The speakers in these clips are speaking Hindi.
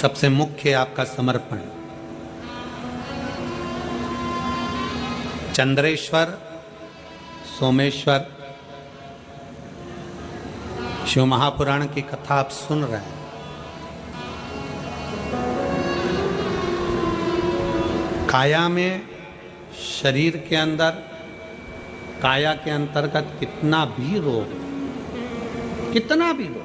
सबसे मुख्य आपका समर्पण। चंद्रेश्वर, सोमेश्वर, शिव महापुराण की कथा आप सुन रहे हैं। काया में, शरीर के अंदर, काया के अंतर्गत कितना भी रोग, कितना भी रोग,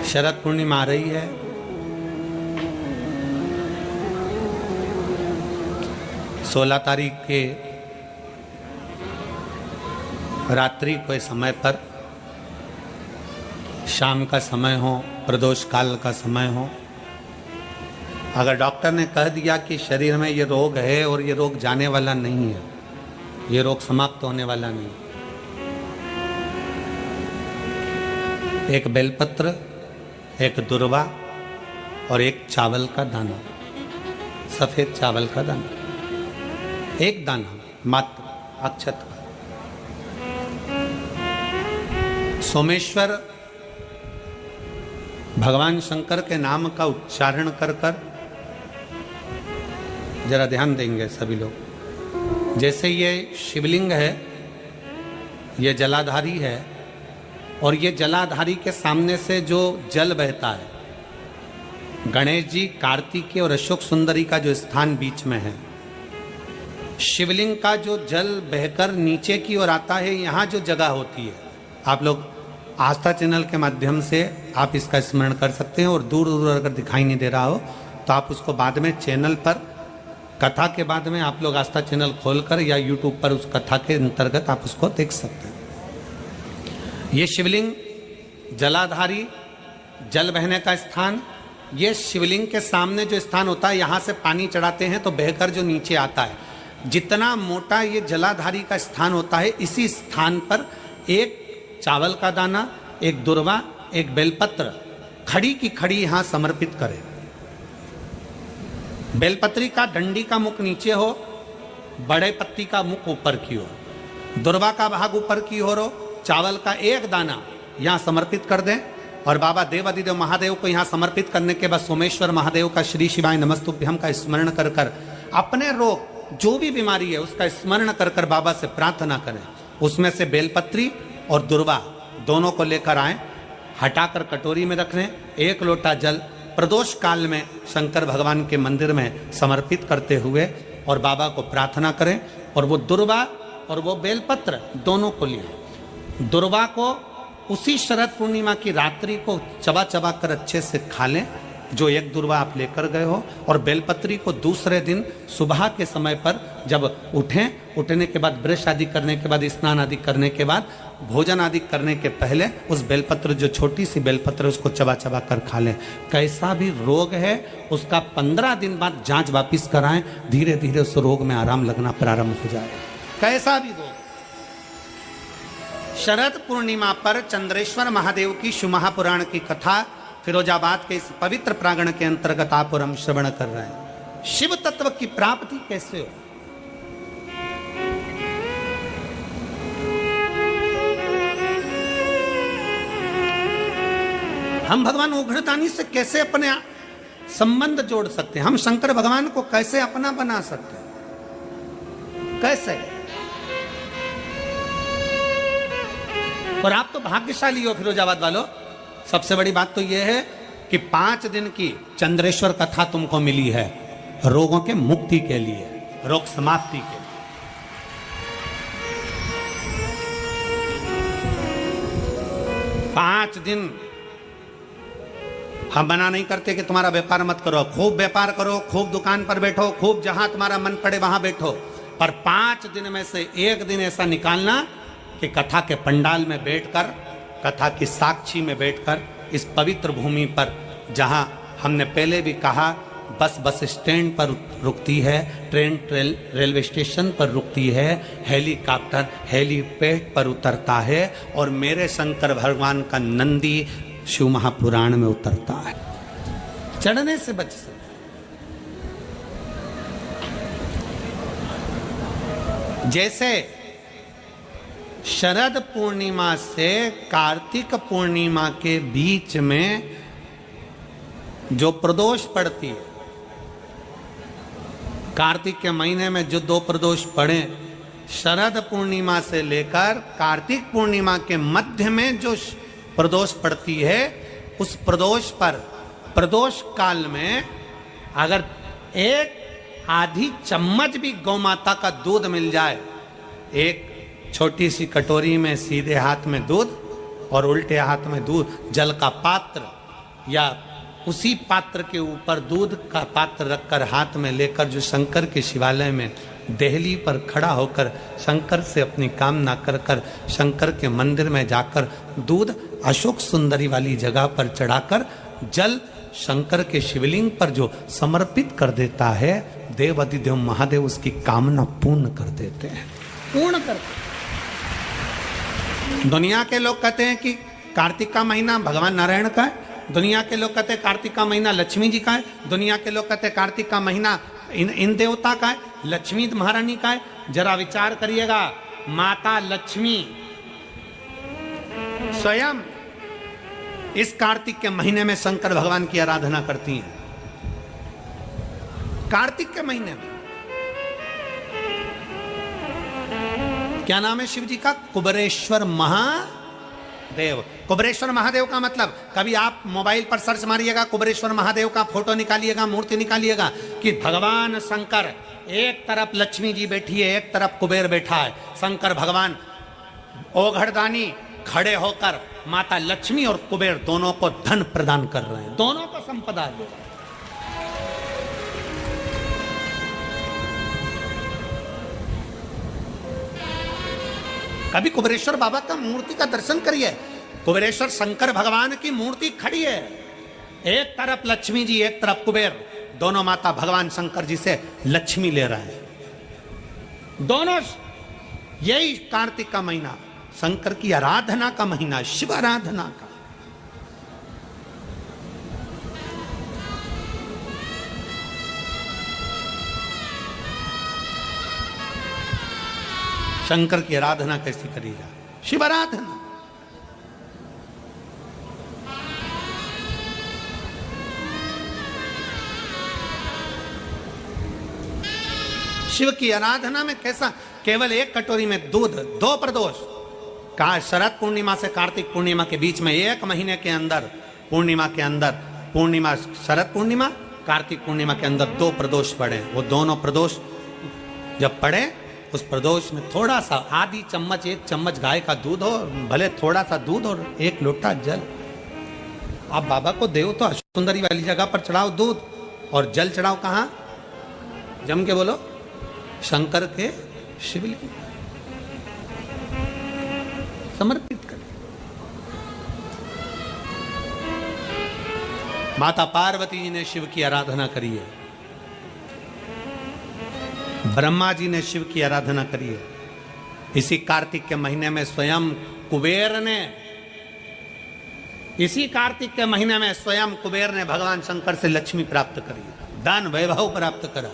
शरद पूर्णिमा आ रही है। सोलह तारीख के रात्रि के समय पर, शाम का समय हो, प्रदोष काल का समय हो, अगर डॉक्टर ने कह दिया कि शरीर में ये रोग है और ये रोग जाने वाला नहीं है, ये रोग समाप्त होने वाला नहीं, एक बेलपत्र, एक दुर्वा और एक चावल का दाना, सफेद चावल का दाना, एक दाना मात्र अक्षत का। सोमेश्वर भगवान शंकर के नाम का उच्चारण कर कर, जरा ध्यान देंगे सभी लोग। जैसे ये शिवलिंग है, ये जलाधारी है, और ये जलाधारी के सामने से जो जल बहता है, गणेश जी, कार्तिकेय और अशोक सुंदरी का जो स्थान बीच में है, शिवलिंग का जो जल बहकर नीचे की ओर आता है, यहाँ जो जगह होती है, आप लोग आस्था चैनल के माध्यम से आप इसका स्मरण कर सकते हैं। और दूर दूर अगर दिखाई नहीं दे रहा हो तो आप उसको बाद में चैनल पर, कथा के बाद में आप लोग आस्था चैनल खोलकर या यूट्यूब पर उस कथा के अंतर्गत आप उसको देख सकते हैं। ये शिवलिंग, जलाधारी, जल बहने का स्थान, ये शिवलिंग के सामने जो स्थान होता है, यहाँ से पानी चढ़ाते हैं तो बहकर जो नीचे आता है, जितना मोटा ये जलाधारी का स्थान होता है, इसी स्थान पर एक चावल का दाना, एक दुर्वा, एक बेलपत्र खड़ी की खड़ी यहाँ समर्पित करें। बेलपत्री का डंडी का मुख नीचे हो, बड़े पत्ती का मुख ऊपर की ओर, दुर्वा का भाग ऊपर की ओर हो, चावल का एक दाना यहाँ समर्पित कर दें। और बाबा देवादिदेव महादेव को यहाँ समर्पित करने के बाद सोमेश्वर महादेव का श्री शिवाय नमस्तुभ्यम का स्मरण कर कर अपने रोग, जो भी बीमारी है उसका स्मरण कर कर बाबा से प्रार्थना करें। उसमें से बेलपत्री और दुर्वा दोनों को लेकर आए, हटाकर कटोरी में रख लें। एक लोटा जल प्रदोष काल में शंकर भगवान के मंदिर में समर्पित करते हुए और बाबा को प्रार्थना करें। और वो दुर्वा और वो बेलपत्र दोनों को लिए, दुर्वा को उसी शरद पूर्णिमा की रात्रि को चबा चबा कर अच्छे से खा लें, जो एक दुर्वा आप लेकर गए हो। और बेलपत्री को दूसरे दिन सुबह के समय पर जब उठने के बाद, ब्रश आदि करने के बाद, स्नान आदि करने के बाद, भोजन आदि करने के पहले उस बेलपत्र, जो छोटी सी बेलपत्र, उसको चबा चबा कर खा लें। कैसा भी रोग है उसका 15 दिन बाद जांच वापिस कराएं, धीरे धीरे उस रोग में आराम लगना प्रारंभ हो जाए। कैसा भी रोग। शरद पूर्णिमा पर चंद्रेश्वर महादेव की शिव महापुराण की कथा फिरोजाबाद के इस पवित्र प्रांगण के अंतर्गत आप और हम श्रवण कर रहे हैं। शिव तत्व की प्राप्ति कैसे हो। हम भगवान उग्रदानी से कैसे अपने संबंध जोड़ सकते हैं, हम शंकर भगवान को कैसे अपना बना सकते हैं, कैसे। और आप तो भाग्यशाली हो फिरोजाबाद वालों। सबसे बड़ी बात तो यह है कि 5 दिन की चंद्रेश्वर कथा तुमको मिली है रोगों के मुक्ति के लिए, रोग समाप्ति के लिए। 5 दिन हम मना नहीं करते कि तुम्हारा व्यापार मत करो, खूब व्यापार करो, खूब दुकान पर बैठो, खूब जहां तुम्हारा मन पड़े वहां बैठो, पर 5 दिन में से एक दिन ऐसा निकालना कि कथा के पंडाल में बैठकर, कथा की साक्षी में बैठकर, इस पवित्र भूमि पर, जहां हमने पहले भी कहा बस स्टैंड पर रुकती है, ट्रेन रेलवे स्टेशन पर रुकती है, हेलीकॉप्टर हेलीपैड पर उतरता है, और मेरे शंकर भगवान का नंदी शिव महापुराण में उतरता है। चढ़ने से बच सकते। जैसे शरद पूर्णिमा से कार्तिक पूर्णिमा के बीच में जो प्रदोष पड़ती है, कार्तिक के महीने में जो 2 प्रदोष पड़े, शरद पूर्णिमा से लेकर कार्तिक पूर्णिमा के मध्य में जो प्रदोष पड़ती है, उस प्रदोष पर प्रदोष काल में अगर एक आधी चम्मच भी गौ माता का दूध मिल जाए, एक छोटी सी कटोरी में सीधे हाथ में दूध और उल्टे हाथ में दूध, जल का पात्र या उसी पात्र के ऊपर दूध का पात्र रखकर हाथ में लेकर जो शंकर के शिवालय में देहली पर खड़ा होकर शंकर से अपनी कामना कर कर शंकर के मंदिर में जाकर दूध अशोक सुंदरी वाली जगह पर चढ़ाकर जल शंकर के शिवलिंग पर जो समर्पित कर देता है, देवाधिदेव महादेव उसकी कामना पूर्ण कर देते हैं, पूर्ण करते। दुनिया के लोग कहते हैं कि कार्तिक का महीना भगवान नारायण का है, दुनिया के लोग कहते हैं कार्तिक का महीना लक्ष्मी जी का है, दुनिया के लोग कहते हैं कार्तिक का महीना इन देवता का है, लक्ष्मी महारानी का है। जरा विचार करिएगा, माता लक्ष्मी स्वयं इस कार्तिक के महीने में शंकर भगवान की आराधना करती हैं। कार्तिक के महीने में क्या नाम है शिव जी का? कुबेरेश्वर महादेव। कुबेरेश्वर महादेव का मतलब, कभी आप मोबाइल पर सर्च मारिएगा, कुबेरेश्वर महादेव का फोटो निकालिएगा, मूर्ति निकालिएगा कि भगवान शंकर एक तरफ लक्ष्मी जी बैठी है, एक तरफ कुबेर बैठा है। शंकर भगवान ओघड़दानी खड़े होकर माता लक्ष्मी और कुबेर दोनों को धन प्रदान कर रहे हैं, दोनों को संपदा दे रहे हैं। कभी कुबेरेश्वर बाबा का मूर्ति का दर्शन करिए, कुबेरेश्वर शंकर भगवान की मूर्ति खड़ी है, एक तरफ लक्ष्मी जी एक तरफ कुबेर, दोनों माता भगवान शंकर जी से लक्ष्मी ले रहे हैं दोनों। यही कार्तिक का महीना शंकर की आराधना का महीना, शिव आराधना का। शंकर की आराधना कैसी करी जाए? शिव आराधना। शिव की आराधना में कैसा, केवल एक कटोरी में दूध, 2 प्रदोष का शरद पूर्णिमा से कार्तिक पूर्णिमा के बीच में एक महीने के अंदर, पूर्णिमा के अंदर, पूर्णिमा शरद पूर्णिमा कार्तिक पूर्णिमा के अंदर 2 प्रदोष पड़े। वो दोनों प्रदोष जब पड़े, उस प्रदोष में थोड़ा सा आधी चम्मच, 1 चम्मच गाय का दूध हो, भले थोड़ा सा दूध और 1 लोटा जल। आप बाबा को देव तो सुंदरी वाली जगह पर चढ़ाओ दूध, और जल चढ़ाओ कहाँ? जम के बोलो, शंकर के शिवलिंग समर्पित करें। माता पार्वती जी ने शिव की आराधना करी है, ब्रह्मा जी ने शिव की आराधना करी है। इसी कार्तिक के महीने में स्वयं कुबेर ने, इसी कार्तिक के महीने में स्वयं कुबेर ने भगवान शंकर से लक्ष्मी प्राप्त करी, धन वैभव प्राप्त करा,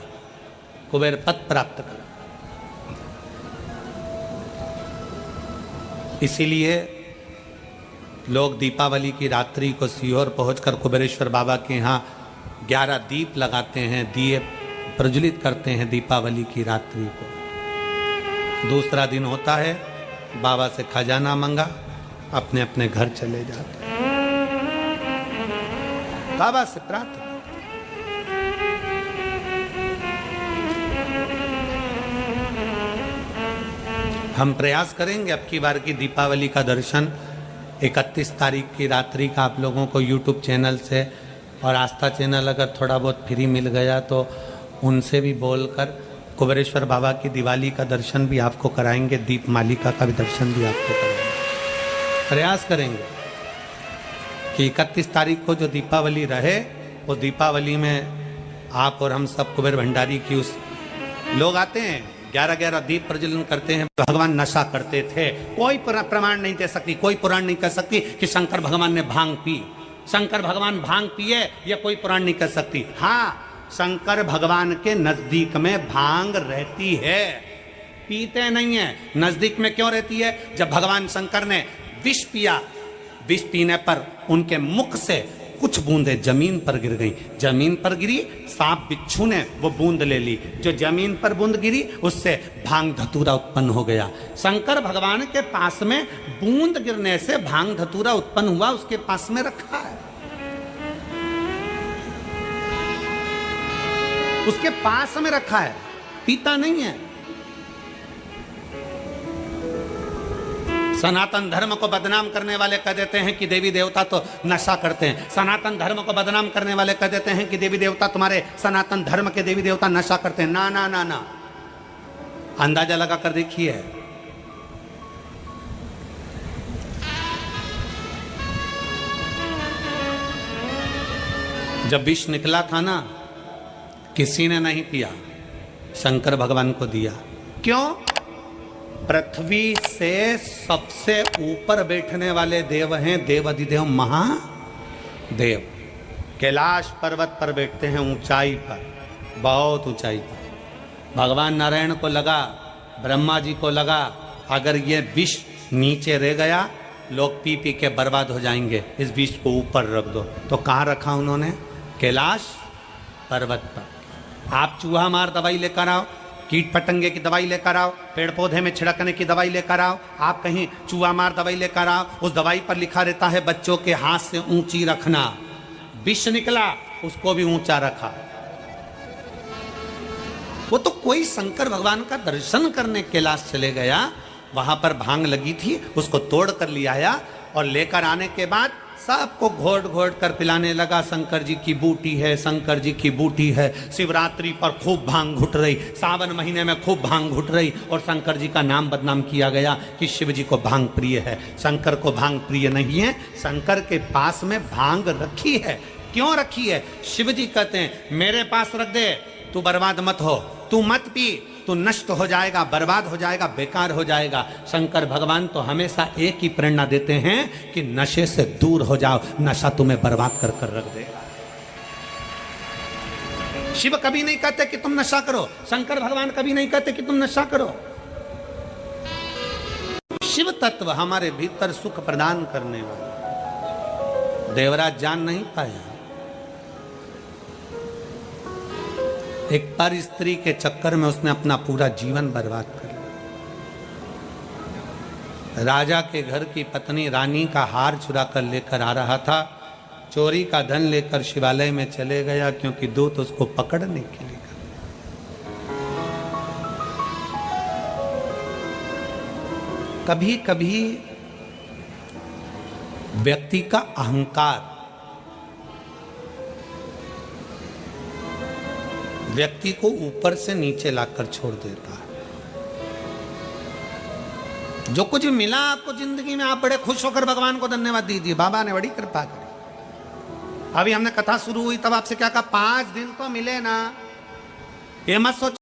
कुबेर पद प्राप्त करा। इसीलिए लोग दीपावली की रात्रि को सीहोर पहुंचकर कुबेरेश्वर बाबा के यहाँ 11 दीप लगाते हैं, दिए प्रज्वलित करते हैं दीपावली की रात्रि को। दूसरा दिन होता है, बाबा से खजाना मंगा, अपने अपने घर चले जाते हैं, बाबा से प्रार्थना। हम प्रयास करेंगे अब की बार की दीपावली का दर्शन 31 तारीख की रात्रि का आप लोगों को YouTube चैनल से, और आस्था चैनल अगर थोड़ा बहुत फ्री मिल गया तो उनसे भी बोलकर कुबेरेश्वर बाबा की दिवाली का दर्शन भी आपको कराएंगे, दीप मालिका का भी दर्शन भी आपको कराएंगे। प्रयास करेंगे कि 31 तारीख को जो दीपावली रहे, वो दीपावली में आप और हम सब कुबेर भंडारी की उस, लोग आते हैं 11-11 दीप प्रज्वलन करते हैं, भगवान नशा करते थे। कोई प्रमाण नहीं दे सकती, कोई पुराण नहीं कह सकती कि शंकर भगवान ने भांग पी, शंकर भगवान भांग पिए, यह कोई पुराण नहीं कह सकती। हाँ, शंकर भगवान के नजदीक में भांग रहती है, पीते नहीं है। नजदीक में क्यों रहती है? जब भगवान शंकर ने विष पिया, विष पीने पर उनके मुख से कुछ बूंदें जमीन पर गिर गई। जमीन पर गिरी, सांप बिच्छू ने वो बूंद ले ली। जो जमीन पर बूंद गिरी उससे भांग धतूरा उत्पन्न हो गया। शंकर भगवान के पास में बूंद गिरने से भांग धतूरा उत्पन्न हुआ, उसके पास में रखा है, उसके पास में रखा है, पीता नहीं है। सनातन धर्म को बदनाम करने वाले कह देते हैं कि देवी देवता तो नशा करते हैं। सनातन धर्म को बदनाम करने वाले कह देते हैं कि देवी देवता, तुम्हारे सनातन धर्म के देवी देवता नशा करते हैं। ना ना ना ना, अंदाजा लगा कर देखिए। जब विष निकला था ना, किसी ने नहीं पिया, शंकर भगवान को दिया। क्यों? पृथ्वी से सबसे ऊपर बैठने वाले देव हैं देवाधिदेव महादेव। कैलाश पर्वत पर बैठते हैं, ऊंचाई पर, बहुत ऊंचाई पर। भगवान नारायण को लगा, ब्रह्मा जी को लगा, अगर ये विष नीचे रह गया लोग पी पी के बर्बाद हो जाएंगे, इस विष को ऊपर रख दो। तो कहाँ रखा उन्होंने? कैलाश पर्वत पर। आप चूहा मार दवाई लेकर आओ, कीट पतंगे की दवाई लेकर आओ, पेड़ पौधे में छिड़कने की दवाई लेकर आओ, आप कहीं चूहा मार दवाई लेकर आओ, उस दवाई पर लिखा रहता है बच्चों के हाथ से ऊंची रखना। विष निकला, उसको भी ऊंचा रखा। वो तो कोई शंकर भगवान का दर्शन करने कैलाश चले गया, वहां पर भांग लगी थी, उसको तोड़ कर ले आया और लेकर आने के बाद सबको घोट घोट कर पिलाने लगा। शंकर जी की बूटी है, शंकर जी की बूटी है। शिवरात्रि पर खूब भांग घुट रही, सावन महीने में खूब भांग घुट रही, और शंकर जी का नाम बदनाम किया गया कि शिव जी को भांग प्रिय है। शंकर को भांग प्रिय नहीं है। शंकर के पास में भांग रखी है। क्यों रखी है? शिव जी कहते हैं मेरे पास रख दे, तू बर्बाद मत हो, तू मत पी, तू नष्ट हो जाएगा, बर्बाद हो जाएगा, बेकार हो जाएगा। शंकर भगवान तो हमेशा एक ही प्रेरणा देते हैं कि नशे से दूर हो जाओ, नशा तुम्हें बर्बाद कर कर रख देगा। शिव कभी नहीं कहते कि तुम नशा करो, शंकर भगवान कभी नहीं कहते कि तुम नशा करो। शिव तत्व हमारे भीतर सुख प्रदान करने वाला। देवराज जान नहीं पाया, एक पर स्त्री के चक्कर में उसने अपना पूरा जीवन बर्बाद कर लिया। राजा के घर की पत्नी रानी का हार चुरा कर लेकर आ रहा था, चोरी का धन लेकर शिवालय में चले गया, क्योंकि दूत उसको पकड़ने के लिए। कभी कभी व्यक्ति का अहंकार व्यक्ति को ऊपर से नीचे लाकर छोड़ देता है। जो कुछ मिला आपको जिंदगी में, आप बड़े खुश होकर भगवान को धन्यवाद दीजिए, बाबा ने बड़ी कृपा करी। अभी हमने कथा शुरू हुई तब आपसे क्या कहा, 5 दिन तो मिले ना, ये मत सोच